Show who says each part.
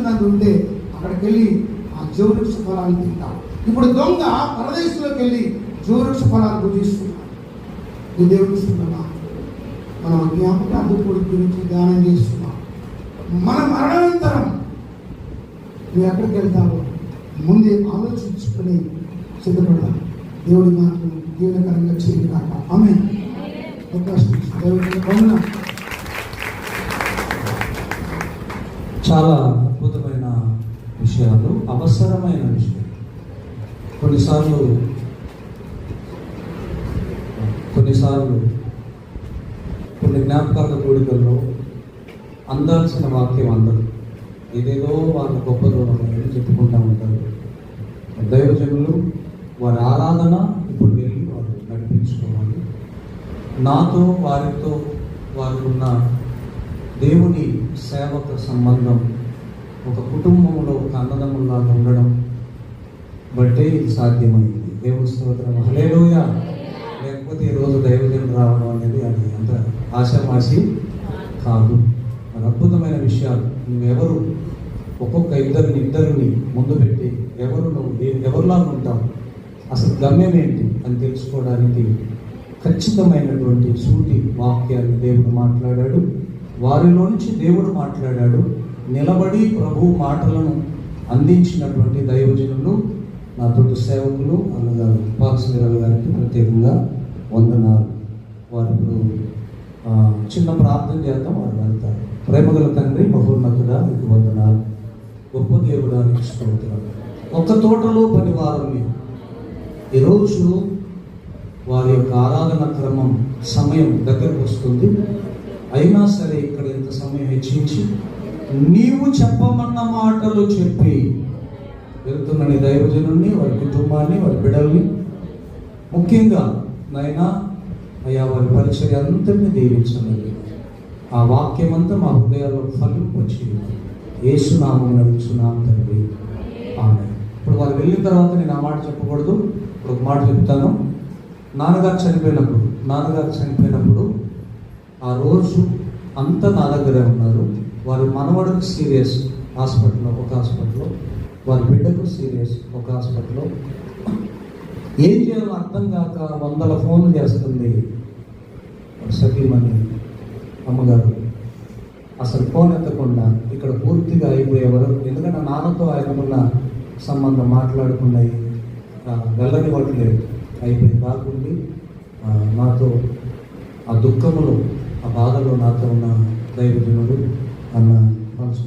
Speaker 1: నందు ఉంటే అక్కడికి వెళ్ళి ఆ జీవవృక్ష ఫలాన్ని తింటాం. ఇప్పుడు దొంగ పరదేశంలోకి వెళ్ళి జీవవృక్ష ఫలాన్ని భుజిస్తున్నాడు. ఈ దేవుని సంగమా మనం జ్ఞాపకార్థ గురించి ధ్యానం చేస్తున్నాం. మన మరణానంతరం నువ్వు ఎక్కడికి వెళ్తావో ముందే ఆలోచించుకుని సిద్ధపడాలి. దేవుడి మాటలు దీవెనకరంగా చేయండి కాక. ఆమేన్.
Speaker 2: చాలా అద్భుతమైన విషయాలు, అవసరమైన విషయం. కొన్నిసార్లు కొన్ని జ్ఞాపకాల కోడికల్లో అందాల్సిన వాక్యం అందరు ఏదేదో వాళ్ళు గొప్పదో అని చెప్పుకుంటూ ఉంటారు. దైవజనులు వారి ఆరాధన ఇప్పుడు వెళ్ళి వారు నడిపించుకోవాలి. నాతో వారితో వారు ఉన్న దేవుని సేవక సంబంధం ఒక కుటుంబంలో ఒక అన్నదమ్ములాగా ఉండడం బట్టే ఇది సాధ్యమైంది. దేవుని స్తోత్రం. హల్లెలూయా. లేకపోతే ఈరోజు దైవజనులు రావడం అనేది అది అంత ఆశామాషి కాదు. మరి అద్భుతమైన విషయాలు. నువ్వెవరు, ఒక్కొక్క ఇద్దరిని ముందు పెట్టి ఎవరిలాగా ఉంటావు, అసలు గమ్యం ఏంటి అని తెలుసుకోవడానికి ఖచ్చితమైనటువంటి సూటి వాక్యాన్ని దేవుడు మాట్లాడాడు. వారిలో నుంచి దేవుడు మాట్లాడాడు. నిలబడి ప్రభు మాటలను అందించినటువంటి దైవజనులు, నా తోటి సేవకులు అన్నగారు పాల్సిరావు గారికి ప్రత్యేకంగా వందనాలు. వారు ఇప్పుడు చిన్న ప్రార్థన చేద్దాం, వారు వెళ్తారు. ప్రేమగల తండ్రి, మహోన్నతుడా, మీకు వందనాలు. గొప్ప దేవుడానికి స్తోత్రం. ఒక తోటలో పనివారిని ఈరోజు వారి యొక్క ఆరాధన క్రమం సమయం దగ్గరకు వస్తుంది. అయినా సరే ఇక్కడ ఇంత సమయం హెచ్చించి నీవు చెప్పమన్న మాటలు చెప్పి వెళ్తున్న నీ దైవజనుల్ని, వారి కుటుంబాన్ని, వారి బిడ్డల్ని, ముఖ్యంగా నాయనా అయ్యా వారి పరిచర్య అంతటిని దీవించండి. ఆ వాక్యం అంతా మా హృదయాల్లో ఫలింపొచ్చి యేసు నామమున నడుచున్నాం తండ్రి. ఆమేన్. ఇప్పుడు వారు వెళ్ళిన తర్వాత నేను ఆ మాట చెప్పకూడదు. ఇప్పుడు ఒక మాట చెప్తాను. నాన్నగారు చనిపోయినప్పుడు ఆ రోజు అంతా నా దగ్గరే ఉన్నారు. వారి మనవడికి సీరియస్ హాస్పిటల్లో, ఒక హాస్పిటల్లో, వారి బిడ్డకు సీరియస్ ఒక హాస్పిటల్లో. ఏం చేయాలో అర్థం కాక 100 ఫోన్లు చేస్తుంది సఖీమణి అమ్మగారు. అసలు ఫోన్ ఎత్తకుండా ఇక్కడ పూర్తిగా అయిపోయేవారు. ఎందుకంటే నాన్నతో ఆయనకున్న సంబంధం మాట్లాడుకున్నాయి, వెళ్ళనివ్వట్లేదు. అయిపోయింది కాకుండా నాతో ఆ దుఃఖములో, ఆ బాధలో నాతో ఉన్న దైవజనుడు అన్న మనసు